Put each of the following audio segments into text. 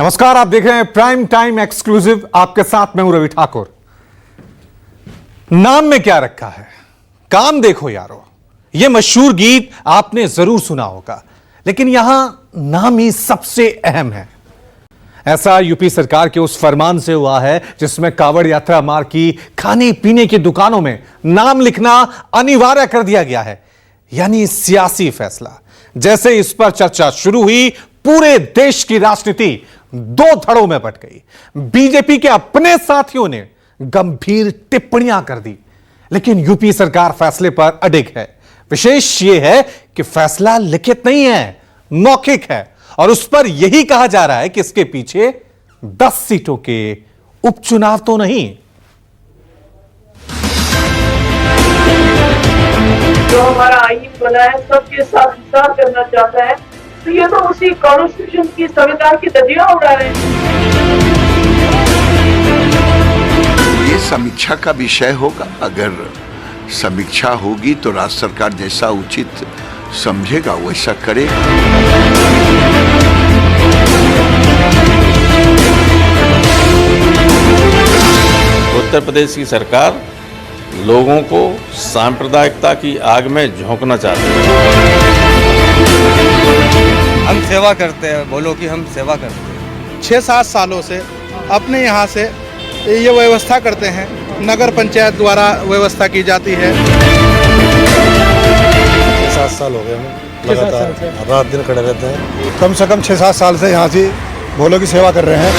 नमस्कार, आप देख रहे हैं प्राइम टाइम एक्सक्लूसिव। आपके साथ मैं हूं रवि ठाकुर। नाम में क्या रखा है, काम देखो यारो। यह मशहूर गीत आपने जरूर सुना होगा, लेकिन यहां नाम ही सबसे अहम है। ऐसा यूपी सरकार के उस फरमान से हुआ है जिसमें कांवड़ यात्रा मार्ग की खाने पीने की दुकानों में नाम लिखना अनिवार्य कर दिया गया है। यानी सियासी फैसला। जैसे इस पर चर्चा शुरू हुई, पूरे देश की राजनीति दो धड़ों में बंट गई। बीजेपी के अपने साथियों ने गंभीर टिप्पणियां कर दी, लेकिन यूपी सरकार फैसले पर अडिग है। विशेष यह है कि फैसला लिखित नहीं है, मौखिक है, और उस पर यही कहा जा रहा है कि इसके पीछे 10 सीटों के उपचुनाव तो नहीं। जो हमारा आईन बना है सबके साथ इंसाफ करना चाहता है, तो ये तो उसी कॉन्स्टिट्यूशन की संविधान की धज्जियां उड़ा रहे हैं। ये समीक्षा का विषय होगा। अगर समीक्षा होगी तो राज्य सरकार जैसा उचित समझेगा वैसा करेगा। उत्तर प्रदेश की सरकार लोगों को सांप्रदायिकता की आग में झोंकना चाहती है। हम सेवा करते हैं, बोलो कि हम सेवा करते हैं। 6-7 सालों से अपने यहाँ से ये व्यवस्था करते हैं, नगर पंचायत द्वारा व्यवस्था की जाती है। 6-7 साल हो गए हमें लगातार रात दिन खड़े रहते हैं। कम से कम 6-7 साल से यहाँ से भोलों की सेवा कर रहे हैं।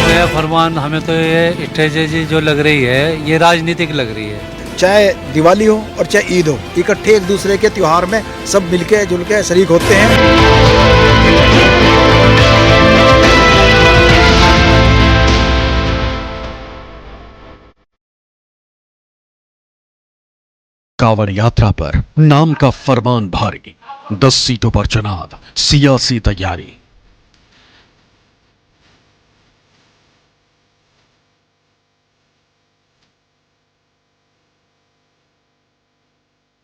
नया फरमान हमें तो ये स्ट्रेटेजी जो लग रही है, ये राजनीतिक लग रही है। चाहे दिवाली हो और चाहे ईद हो, इकट्ठे एक दूसरे के त्योहार में सब मिलके जुलके शरीक होते हैं। कांवड़ यात्रा पर नाम का फरमान भारी, 10 सीटों पर चुनाव, सियासी तैयारी।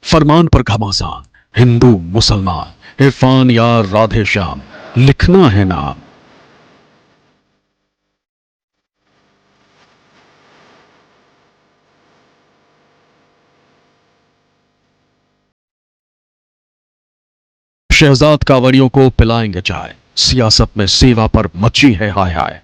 फरमान पर घमासान, हिंदू मुसलमान, इरफान या राधे श्याम, लिखना है नाम। शहजाद कांवड़ियों को पिलाएंगे चाय, सियासत में सेवा पर मची है हाय हाय।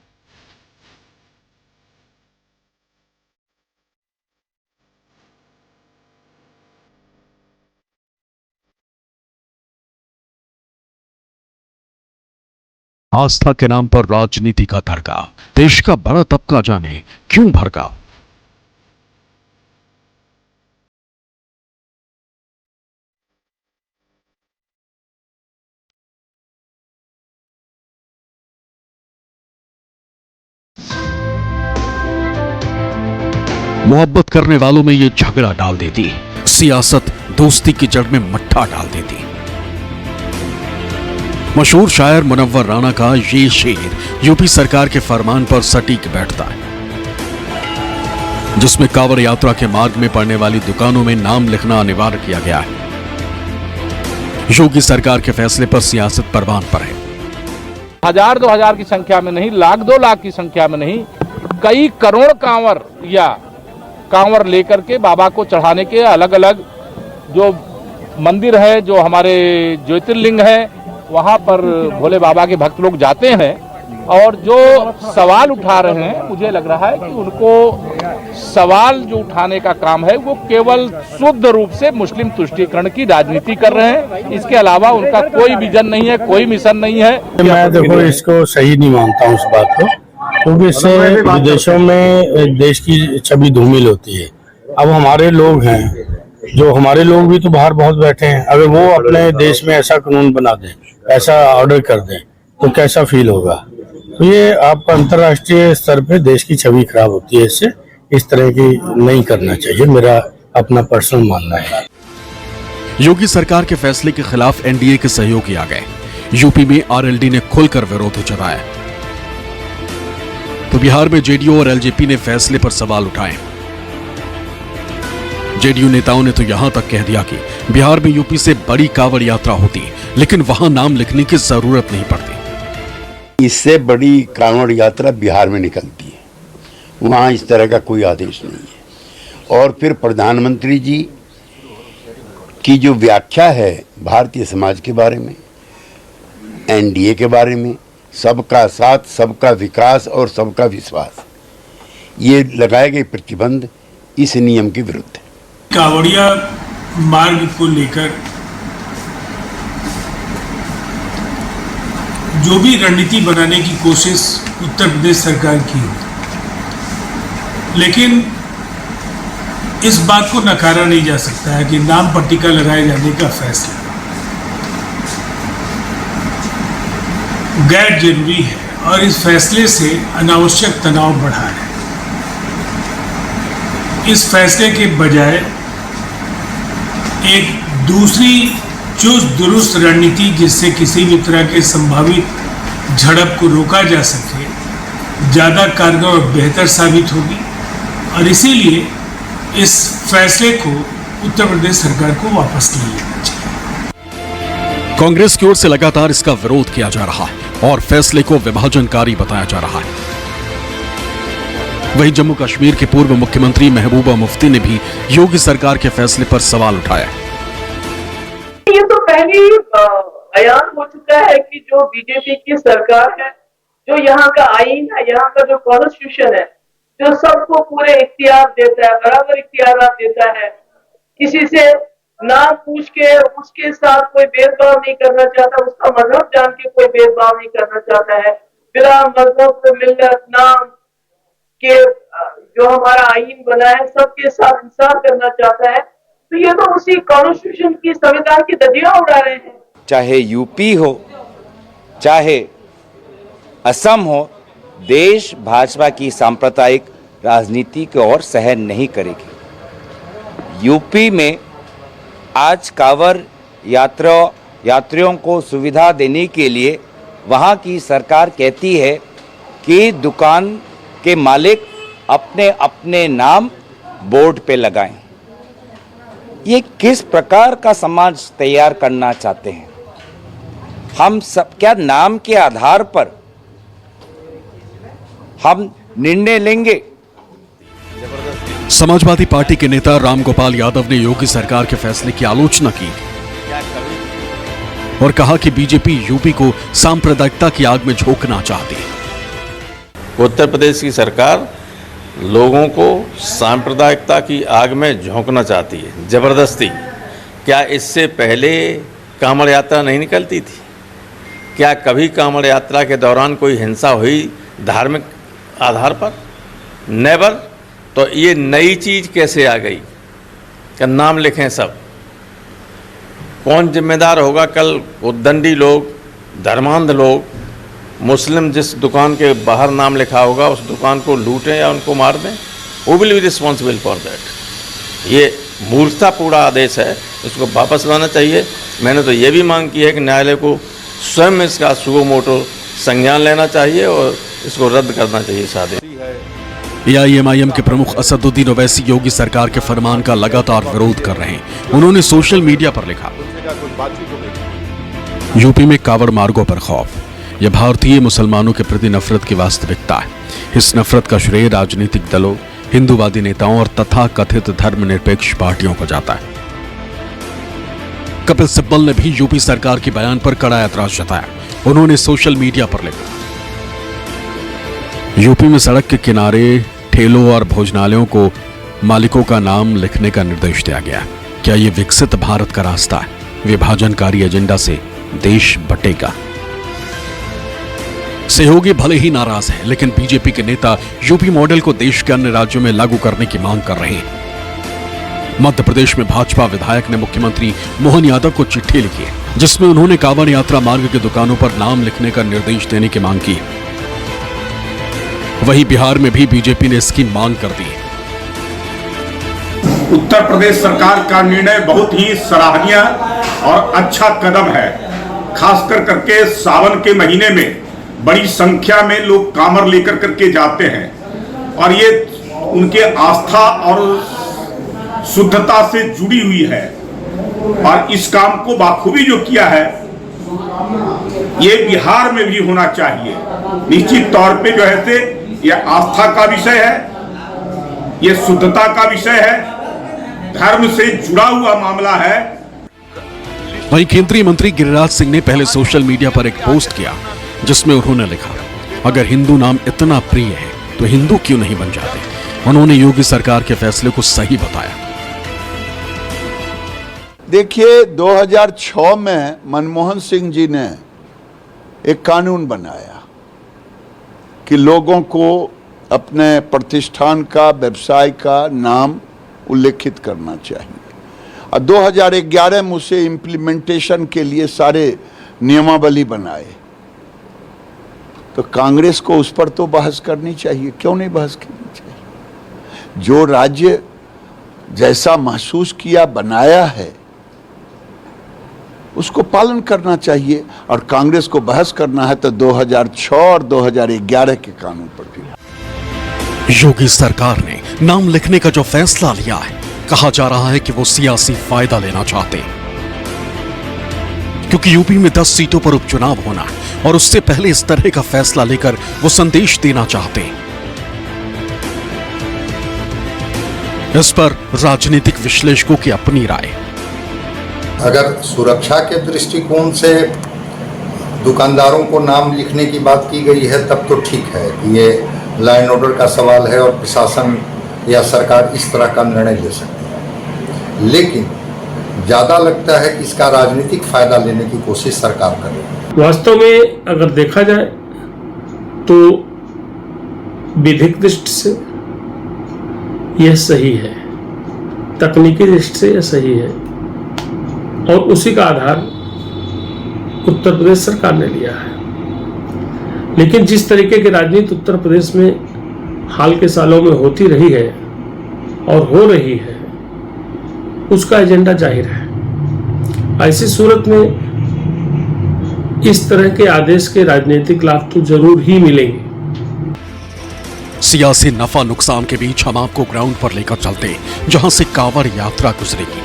आस्था के नाम पर राजनीति का तड़का, देश का बड़ा तबका जाने क्यों भड़का। मोहब्बत करने वालों में यह झगड़ा डाल देती, सियासत दोस्ती की जड़ में मट्ठा डाल देती। मशहूर शायर मुनव्वर राणा का ये शेर यूपी सरकार के फरमान पर सटीक बैठता है, जिसमें कांवड़ यात्रा के मार्ग में पड़ने वाली दुकानों में नाम लिखना अनिवार्य किया गया है। योगी सरकार के फैसले पर सियासत परवान पर है। 1000-2000 की संख्या में नहीं, 1,00,000-2 लाख की संख्या में नहीं, कई करोड़ कांवड़ या कांवड़ लेकर के बाबा को चढ़ाने के अलग अलग जो मंदिर है, जो हमारे ज्योतिर्लिंग है, वहां पर भोले बाबा के भक्त लोग जाते हैं। और जो सवाल उठा रहे हैं, मुझे लग रहा है कि उनको सवाल जो उठाने का काम है वो केवल शुद्ध रूप से मुस्लिम तुष्टीकरण की राजनीति कर रहे हैं। इसके अलावा उनका कोई विजन नहीं है, कोई मिशन नहीं है। मैं देखो इसको सही नहीं मानता हूँ इस बात को, क्योंकि इससे विदेशों में देश की छवि धूमिल होती है। अब हमारे लोग हैं, जो हमारे लोग भी तो बाहर बहुत बैठे हैं, अगर वो अपने देश में ऐसा कानून बना दें, ऐसा ऑर्डर कर दें, तो कैसा फील होगा। तो ये आपका अंतर्राष्ट्रीय स्तर पे देश की छवि खराब होती है। इससे इस तरह की नहीं करना चाहिए, मेरा अपना पर्सनल मानना है। योगी सरकार के फैसले के खिलाफ एनडीए के सहयोगी आ गए। यूपी में आरएलडी ने खुलकर विरोध जताया, तो बिहार में जेडीयू और एलजेपी ने फैसले पर सवाल उठाए। जेडीयू नेताओं ने तो यहां तक कह दिया कि बिहार में यूपी से बड़ी कांवड़ यात्रा होती, लेकिन वहां नाम लिखने की जरूरत नहीं पड़ती। इससे बड़ी कांवड़ यात्रा बिहार में निकलती है, वहां इस तरह का कोई आदेश नहीं है। और फिर प्रधानमंत्री जी की जो व्याख्या है भारतीय समाज के बारे में, एनडीए के बारे में, सबका साथ, सबका विकास और सबका विश्वास, ये लगाए गए प्रतिबंध इस नियम के विरुद्ध है। कांवड़िया मार्ग को लेकर जो भी रणनीति बनाने की कोशिश उत्तर प्रदेश सरकार की, लेकिन इस बात को नकारा नहीं जा सकता है कि नाम पट्टिका लगाए जाने का फैसला गैर जरूरी है और इस फैसले से अनावश्यक तनाव बढ़ा है। इस फैसले के बजाय एक दूसरी चुस्त दुरुस्त रणनीति जिससे किसी भी तरह के संभावित झड़प को रोका जा सके ज़्यादा कारगर और बेहतर साबित होगी, और इसीलिए इस फैसले को उत्तर प्रदेश सरकार को वापस ले लेना चाहिए। कांग्रेस की ओर से लगातार इसका विरोध किया जा रहा है और फैसले को विभाजनकारी बताया जा रहा है। वहीं जम्मू कश्मीर के पूर्व मुख्यमंत्री महबूबा मुफ्ती ने भी योगी सरकार के फैसले पर सवाल उठाया। ये तो पहले ही बयान हो चुका है कि जो बीजेपी की सरकार है, जो यहाँ का आईन है, यहाँ का जो कॉन्स्टिट्यूशन है, जो सबको पूरे इख्तियार देता है, बराबर इख्तियार देता है, किसी से नाम पूछ के उसके साथ कोई भेदभाव नहीं करना चाहता, उसका मजहब जान के कोई भेदभाव नहीं करना चाहता है, बिना मजहब मिल्लत नाम के जो हमारा आईन बना है सबके साथ इंसाफ करना चाहता है। तो ये तो उसी कॉन्स्टिट्यूशन की, संविधान की धज्जियां उड़ा रहे हैं। चाहे यूपी हो चाहे असम हो, देश भाजपा की सांप्रदायिक राजनीति की ओर सहन नहीं करेगी। यूपी में आज कांवड़ यात्रियों को सुविधा देने के लिए वहां की सरकार कहती है कि दुकान के मालिक अपने अपने नाम बोर्ड पे लगाएं। ये किस प्रकार का समाज तैयार करना चाहते हैं? हम सब क्या नाम के आधार पर हम निर्णय लेंगे? समाजवादी पार्टी के नेता रामगोपाल यादव ने योगी सरकार के फैसले की आलोचना की और कहा कि बीजेपी यूपी को सांप्रदायिकता की आग में झोंकना चाहती है। उत्तर प्रदेश की सरकार लोगों को सांप्रदायिकता की आग में झोंकना चाहती है, जबरदस्ती। क्या इससे पहले कांवड़ यात्रा नहीं निकलती थी? क्या कभी कांवड़ यात्रा के दौरान कोई हिंसा हुई धार्मिक आधार पर? नेवर। तो ये नई चीज कैसे आ गई कि नाम लिखें सब? कौन जिम्मेदार होगा? कल उद्दंडी लोग, धर्मांध लोग, मुस्लिम जिस दुकान के बाहर नाम लिखा होगा उस दुकान को लूटें या उनको मार दें, वो will be responsible for that. ये मूर्खतापूर्ण आदेश है, इसको वापस लाना चाहिए। मैंने तो ये भी मांग की है कि न्यायालय को स्वयं इसका सुगो मोटो संज्ञान लेना चाहिए और इसको रद्द करना चाहिए इस आदेश। एआईएमआईएम के प्रमुख असदुद्दीन ओवैसी योगी सरकार के फरमान का लगातार विरोध कर रहे हैं। उन्होंने सोशल मीडिया पर लिखा, यूपी में कांवड़ मार्गों पर खौफ, यह भारतीय मुसलमानों के प्रति नफरत की वास्तविकता है। इस नफरत का श्रेय राजनीतिक दलों, हिंदूवादी नेताओं और तथा कथित धर्मनिरपेक्ष पार्टियों को जाता है। कपिल सिब्बल ने भी यूपी सरकार के बयान पर कड़ा ऐतराज जताया। उन्होंने सोशल मीडिया पर लिखा, यूपी में सड़क के किनारे ठेलों और भोजनालयों को मालिकों का नाम लिखने का निर्देश दिया गया। क्या यह विकसित भारत का रास्ता है? विभाजनकारी एजेंडा से देश बटेगा। सहयोगी भले ही नाराज हैं, लेकिन बीजेपी के नेता यूपी मॉडल को देश के अन्य राज्यों में लागू करने की मांग कर रहे हैं। मध्य प्रदेश में भाजपा विधायक ने मुख्यमंत्री मोहन यादव को चिट्ठी लिखी है, जिसमें उन्होंने कांवड़ यात्रा मार्ग की दुकानों पर नाम लिखने का निर्देश देने की मांग की। वहीं बिहार में भी बीजेपी ने इसकी मांग कर दी है। उत्तर प्रदेश सरकार का निर्णय बहुत ही सराहनीय और अच्छा कदम है। खासकर करके सावन के महीने में बड़ी संख्या में लोग कांवड़ लेकर करके जाते हैं और ये उनके आस्था और शुद्धता से जुड़ी हुई है और इस काम को बाखूबी जो किया है ये बिहार में भी होना चाहिए। निश्चित तौर पे जो है से ये आस्था का विषय है, ये शुद्धता का विषय है, धर्म से जुड़ा हुआ मामला है। वहीं केंद्रीय मंत्री गिरिराज सिंह ने पहले सोशल मीडिया पर एक पोस्ट किया जिसमें उन्होंने लिखा, अगर हिंदू नाम इतना प्रिय है तो हिंदू क्यों नहीं बन जाते। उन्होंने योगी सरकार के फैसले को सही बताया। देखिए 2006 में मनमोहन सिंह जी ने एक कानून बनाया कि लोगों को अपने प्रतिष्ठान का, व्यवसाय का नाम उल्लेखित करना चाहिए और 2011 में उसे इम्प्लीमेंटेशन के लिए सारे नियमावली बनाए। तो कांग्रेस को उस पर तो बहस करनी चाहिए, क्यों नहीं बहस करनी चाहिए। जो राज्य जैसा महसूस किया, बनाया है, उसको पालन करना चाहिए और कांग्रेस को बहस करना है तो 2006 और 2011 के कानून पर भी। योगी सरकार ने नाम लिखने का जो फैसला लिया है, कहा जा रहा है कि वो सियासी फायदा लेना चाहते हैं, क्योंकि यूपी में 10 सीटों पर उपचुनाव होना है और उससे पहले इस तरह का फैसला लेकर वो संदेश देना चाहते हैं। इस पर राजनीतिक विश्लेषकों की अपनी राय। अगर सुरक्षा के दृष्टिकोण से दुकानदारों को नाम लिखने की बात की गई है तब तो ठीक है कि ये लॉ एंड ऑर्डर का सवाल है और प्रशासन या सरकार इस तरह का निर्णय ले सकती है, लेकिन ज़्यादा लगता है कि इसका राजनीतिक फायदा लेने की कोशिश सरकार कर रही है। वास्तव में अगर देखा जाए तो विधिक दृष्टि से यह सही है, तकनीकी दृष्टि से यह सही है और उसी का आधार उत्तर प्रदेश सरकार ने लिया है। लेकिन जिस तरीके की राजनीति उत्तर प्रदेश में हाल के सालों में होती रही है और हो रही है, उसका एजेंडा जाहिर है। ऐसी सूरत में इस तरह के आदेश के राजनीतिक लाभ तो जरूर ही मिलेंगे। सियासी नफा नुकसान के बीच हम आपको ग्राउंड पर लेकर चलते हैं, जहां से कांवड़ यात्रा गुजरेगी।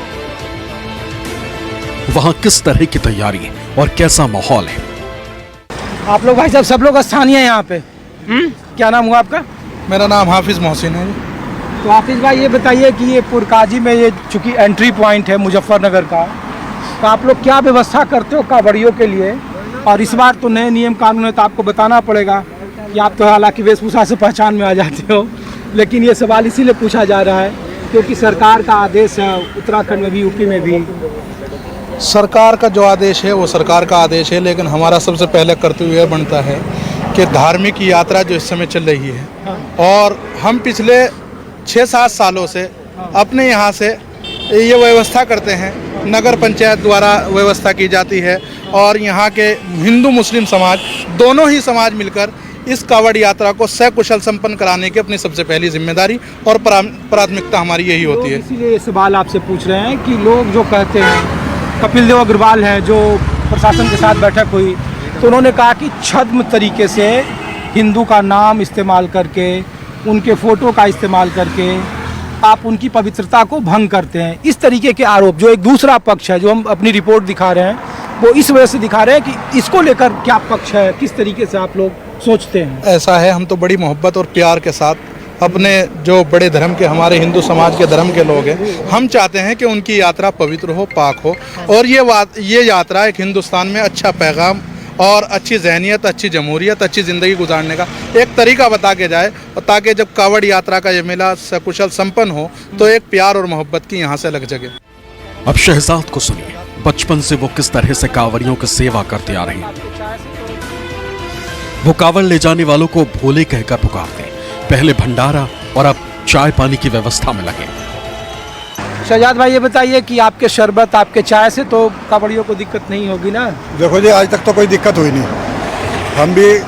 वहां किस तरह की तैयारी है और कैसा माहौल है। आप लोग भाई साहब सब लोग स्थानीय हैं यहाँ पे। क्या नाम हुआ आपका? मेरा नाम हाफिज मोहसिन है। तो हाफिज भाई ये बताइए कि ये पुरकाजी में ये चूंकि एंट्री पॉइंट है मुजफ्फरनगर का, तो आप लोग क्या व्यवस्था करते हो कांवड़ियों के लिए? और इस बार तो नए नियम कानून है तो आपको बताना पड़ेगा कि आप तो हालांकि वेशभूषा से पहचान में आ जाते हो, लेकिन ये सवाल इसीलिए पूछा जा रहा है क्योंकि सरकार का आदेश है, उत्तराखंड में भी, यूपी में भी। सरकार का जो आदेश है वो सरकार का आदेश है, लेकिन हमारा सबसे पहले कर्तव्य यह बनता है कि धार्मिक यात्रा जो इस समय चल रही है और हम पिछले 6-7 सालों से अपने यहाँ से ये व्यवस्था करते हैं, नगर पंचायत द्वारा व्यवस्था की जाती है और यहाँ के हिंदू मुस्लिम समाज दोनों ही समाज मिलकर इस कांवड़ यात्रा को सकुशल संपन्न कराने की अपनी सबसे पहली जिम्मेदारी और प्राथमिकता हमारी यही होती है। इसीलिए ये सवाल आपसे पूछ रहे हैं कि लोग जो कहते हैं, कपिल देव अग्रवाल हैं जो प्रशासन के साथ बैठक हुई तो उन्होंने कहा कि छद्म तरीके से हिंदू का नाम इस्तेमाल करके, उनके फ़ोटो का इस्तेमाल करके आप उनकी पवित्रता को भंग करते हैं। इस तरीके के आरोप जो एक दूसरा पक्ष है, जो हम अपनी रिपोर्ट दिखा रहे हैं, वो इस वजह से दिखा रहे हैं कि इसको लेकर क्या पक्ष है, किस तरीके से आप लोग सोचते हैं? ऐसा है, हम तो बड़ी मोहब्बत और प्यार के साथ अपने जो बड़े धर्म के, हमारे हिंदू समाज के धर्म के लोग हैं, हम चाहते हैं कि उनकी यात्रा पवित्र हो, पाक हो और ये यात्रा एक हिंदुस्तान में अच्छा पैगाम और अच्छी जहनीत, अच्छी जमहूरियत, अच्छी ज़िंदगी गुजारने का एक तरीका बता के जाए, ताकि जब कांवड़ यात्रा का ये मेला सकुशल संपन्न हो तो एक प्यार और मोहब्बत की यहाँ से लग जगे। अब शहजाद को सुनिए, बचपन से वो किस तरह से कांवड़ियों की सेवा करते आ रहे हैं। वो कांवड़ ले जाने वालों को भोले कहकर पुकारते, पहले भंडारा और अब चाय पानी की व्यवस्था में लगे। शहजाद भाई ये बताइए कि आपके शरबत, आपके चाय से तो कांवड़ियों को दिक्कत नहीं होगी ना? देखो जी, आज तक तो कोई दिक्कत हुई नहीं। हम भी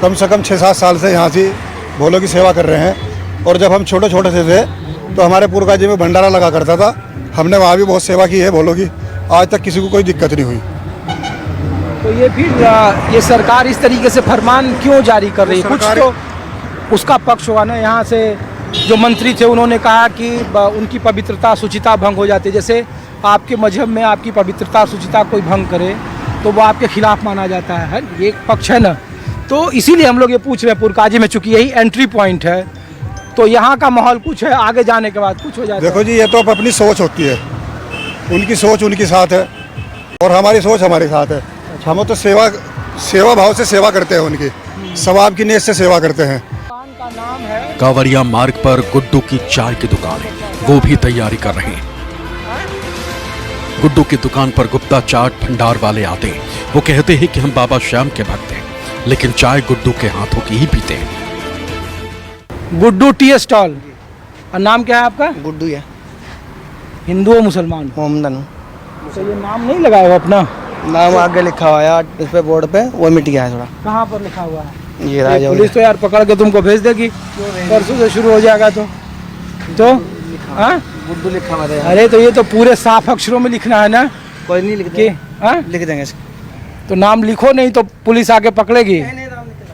कम से कम 6-7 साल से यहाँ से भोलों की सेवा कर रहे हैं और जब हम छोटे छोटे से थे तो हमारे पुरकाजी में भंडारा लगा करता था, हमने वहाँ भी बहुत सेवा की है भोलों की, आज तक किसी को कोई दिक्कत नहीं हुई। तो ये फिर ये सरकार इस तरीके से फरमान क्यों जारी कर रही है? कुछ तो उसका पक्ष होगा ना। यहाँ से जो मंत्री थे उन्होंने कहा कि उनकी पवित्रता शुचिता भंग हो जाती है। जैसे आपके मजहब में आपकी पवित्रता शुचिता कोई भंग करे तो वो आपके खिलाफ माना जाता है, ये एक पक्ष है ना। तो इसीलिए हम लोग ये पूछ रहे हैं पुरकाजी में, चूँकि यही एंट्री पॉइंट है तो यहाँ का माहौल कुछ है, आगे जाने के बाद कुछ हो जाता है। देखो जी, ये तो अपनी सोच होती है, उनकी सोच उनके साथ है और हमारी सोच हमारे साथ है। हम तो सेवा भाव से सेवा करते हैं, उनकी सवाब की नीयत से सेवा करते हैं। कांवरिया मार्ग पर गुड्डू की चाय की दुकान है, वो भी तैयारी कर रहे हैं। गुड्डू की दुकान पर गुप्ता चाट भंडार वाले आते हैं। वो कहते हैं कि हम बाबा श्याम के भक्त हैं, लेकिन चाय गुड्डू के हाथों की ही पीते हैं। गुड्डू टी स्टॉल, और नाम क्या है आपका? गुड्डू है। हिंदू और मुसलमान? मोहम्मदन। तो ये नाम नहीं लगाया हो अपना? नाम आगे लिखा हुआ है इस पे बोर्ड पे, वो मिट गया है थोड़ा। कहाँ पर लिखा हुआ है? ये राजा पुलिस तो यार पकड़ के तुमको भेज देगी, परसों से शुरू हो जाएगा तो हाँ गुड्डू लिखा हुआ है। अरे तो ये तो पूरे साफ अक्षरों में लिखना है ना। कोई नहीं लिख लिख देंगे तो नाम लिखो, नहीं तो पुलिस आके पकड़ेगी।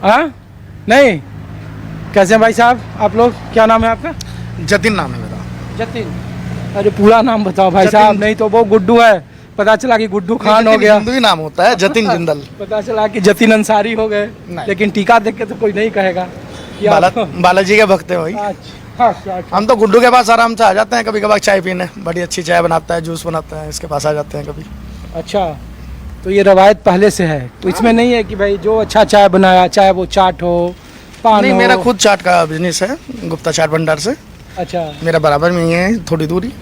हाँ नहीं, कैसे भाई साहब आप लोग, क्या नाम है आपका? जतिन नाम है मेरा। जतिन? अरे पूरा नाम बताओ भाई साहब, नहीं तो वो गुड्डू है, पता चला कि गुड्डू खान हो गया। हिंदू ही नाम होता है, जतिन जिंदल। पता चला कि जतिन अंसारी हो गए, लेकिन टीका देख के तो कोई नहीं कहेगा। बालाजी के भक्त है भाई। अच्छा। हम तो गुड्डू के पास आराम से आ जाते हैं कभी कभार चाय पीने, बड़ी अच्छी चाय बनाता है, जूस बनाता है, इसके पास आ जाते हैं कभी। अच्छा, तो ये रवायत पहले से है, तो इसमें नहीं है कि भाई जो अच्छा चाय बनाया, चाहे वो चाट हो, पान नहीं, हो। मेरा खुद चाट का बिजनेस है, गुप्ता चाट भंडार से। अच्छा। मेरा बराबर में ही है, थोड़ी दूरी।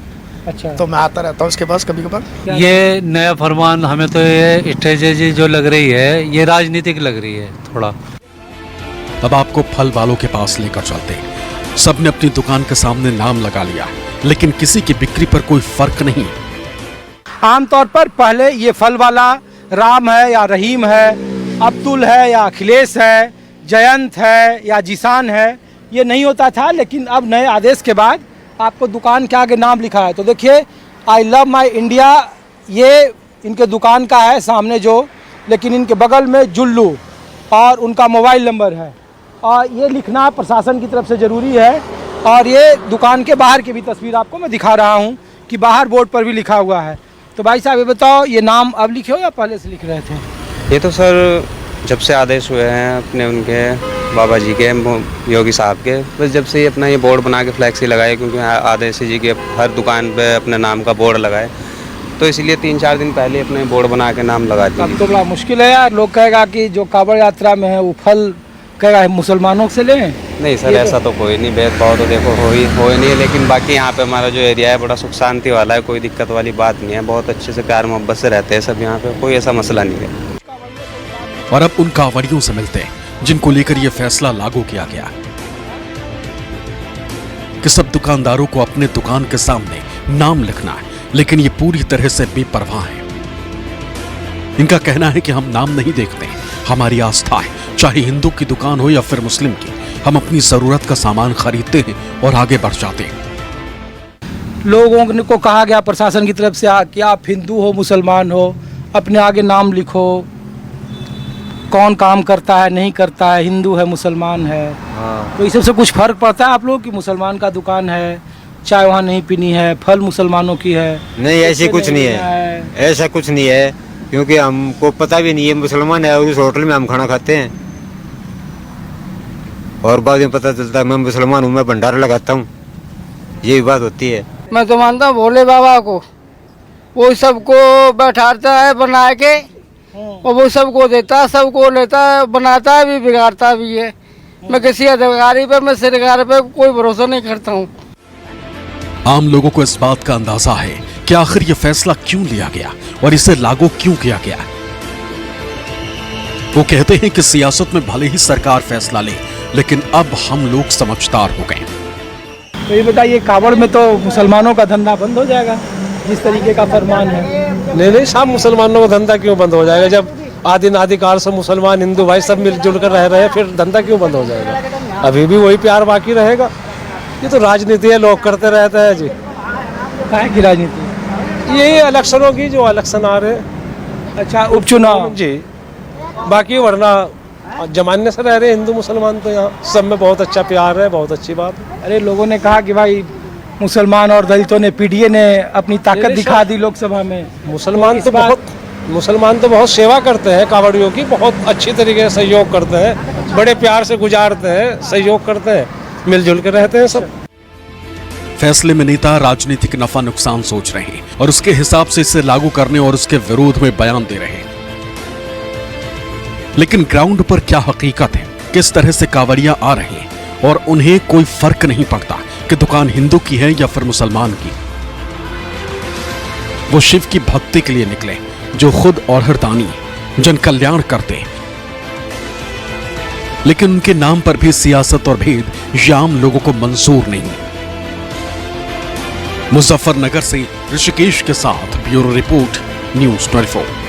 अच्छा। तो मैं आता रहता हूँ उसके पास कभी कभार। ये नया फरमान हमें तो ये स्ट्रेटेजी जो लग रही है, ये राजनीतिक लग रही है थोड़ा। अब आपको फल वालों के पास लेकर चलते हैं। सबने अपनी दुकान के सामने नाम लगा लिया, लेकिन किसी की बिक्री पर कोई फर्क नहीं। आमतौर पर पहले ये फल वाला राम है या रहीम है, अब्दुल है या अखिलेश है, जयंत है या जिसान है, ये नहीं होता था। लेकिन अब नए आदेश के बाद आपको दुकान के आगे नाम लिखा है। तो देखिए, आई लव माई इंडिया, ये इनके दुकान का है सामने जो, लेकिन इनके बगल में जुल्लू और उनका मोबाइल नंबर है, और ये लिखना प्रशासन की तरफ से ज़रूरी है। और ये दुकान के बाहर की भी तस्वीर आपको मैं दिखा रहा हूँ कि बाहर बोर्ड पर भी लिखा हुआ है। तो भाई साहब ये बताओ, ये नाम अब लिखे हो या पहले से लिख रहे थे? ये तो सर जब से आदेश हुए हैं अपने उनके बाबा जी के, योगी साहब के, बस जब से ये अपना ये बोर्ड बना के फ्लैक्सी लगाए, क्योंकि आदेश जी के हर दुकान पे अपने नाम का बोर्ड लगाए, तो इसलिए 3-4 दिन पहले अपने बोर्ड बना के नाम लगा दिए। अब तो बड़ा मुश्किल है यार, लोग कहेगा कि जो कांवड़ यात्रा में है वो फल कहेगा मुसलमानों से लें। नहीं सर, ऐसा तो कोई नहीं, भेदभाव तो देखो हो ही नहीं है, लेकिन बाकी यहाँ पे हमारा जो एरिया है बड़ा सुख शांति वाला है, कोई दिक्कत वाली बात नहीं है, बहुत अच्छे से प्यार मोहब्बत से रहते हैं सब यहाँ पे, कोई ऐसा मसला नहीं है। और अब उन कांवड़ियों से मिलते हैं जिनको लेकर यह फैसला लागू किया गया कि सब दुकानदारों को अपने दुकान के सामने नाम लिखना है, लेकिन ये पूरी तरह से बेपरवाह है। इनका कहना है कि हम नाम नहीं देखते, हमारी आस्था है, चाहे हिंदू की दुकान हो या फिर मुस्लिम की, हम अपनी जरूरत का सामान खरीदते हैं और आगे बढ़ जाते हैं। लोगों को कहा गया प्रशासन की तरफ से कि आप हिंदू हो मुसलमान हो, अपने आगे नाम लिखो, कौन काम करता है नहीं करता है, हिंदू है मुसलमान है। तो इस सबसे कुछ फर्क पड़ता है आप लोग कि मुसलमान का दुकान है, चाय वहाँ नहीं पीनी है, फल मुसलमानों की है? नहीं, ऐसी कुछ नहीं है, ऐसा कुछ नहीं है, क्योंकि हमको पता भी नहीं है मुसलमान है, उस होटल में हम खाना खाते हैं और बाद में पता चलता है मैं मुसलमान हूँ, मैं भंडारा लगाता हूँ, यही बात होती है। मैं तो मानता हूँ भोले बाबा को, वो सबको बैठाता है बना के, और वो सबको देता है, सबको लेता है, बनाता है भी, बिगाड़ता भी है। मैं किसी अधिकारी पे, मैं सरकार पे कोई भरोसा नहीं करता हूँ। आम लोगों को इस बात का अंदाजा है कि आखिर ये फैसला क्यों लिया गया और इसे लागू क्यों किया गया। वो कहते हैं कि सियासत में भले ही सरकार फैसला ले, लेकिन अब हम लोग समझदार हो गए। तो ये बताइए, कांवड़ में तो मुसलमानों का धंधा बंद हो जाएगा जिस तरीके का फरमान है? नहीं, सब मुसलमानों का धंधा क्यों बंद हो जाएगा? जब आदिकाल से मुसलमान हिंदू भाई सब मिलजुल कर रह रहे हैं, फिर धंधा क्यों बंद हो जाएगा? अभी भी वही प्यार बाकी रहेगा। ये तो राजनीति है, लोग करते रहते हैं जी। काहे की राजनीति? यही इलेक्शनों की, जो इलेक्शन आ रहे हैं। अच्छा, उपचुनाव जी, बाकी वरना और जमाने से रह रहे हिंदू मुसलमान, तो यहाँ सब में बहुत अच्छा प्यार है, बहुत अच्छी बात है। अरे लोगों ने कहा कि भाई मुसलमान और दलितों ने, पीडीए ने अपनी ताकत दिखा दी लोकसभा में। मुसलमान तो बहुत सेवा करते हैं, कांवड़ियों की बहुत अच्छी तरीके से सहयोग करते हैं, बड़े प्यार से गुजारते हैं, सहयोग करते हैं, मिलजुल के रहते हैं सब। फैसले में नेता राजनीतिक नफा नुकसान सोच रहे हैं और उसके हिसाब से इसे लागू करने और उसके विरोध में बयान दे रहे हैं। लेकिन ग्राउंड पर क्या हकीकत है, किस तरह से कांवड़िया आ रहे हैं और उन्हें कोई फर्क नहीं पड़ता कि दुकान हिंदू की है या फिर मुसलमान की। वो शिव की भक्ति के लिए निकले, जो खुद और हरदानी, जन कल्याण करते हैं, लेकिन उनके नाम पर भी सियासत और भेद आम लोगों को मंजूर नहीं। मुजफ्फरनगर से ऋषिकेश के साथ ब्यूरो रिपोर्ट, न्यूज़ 24।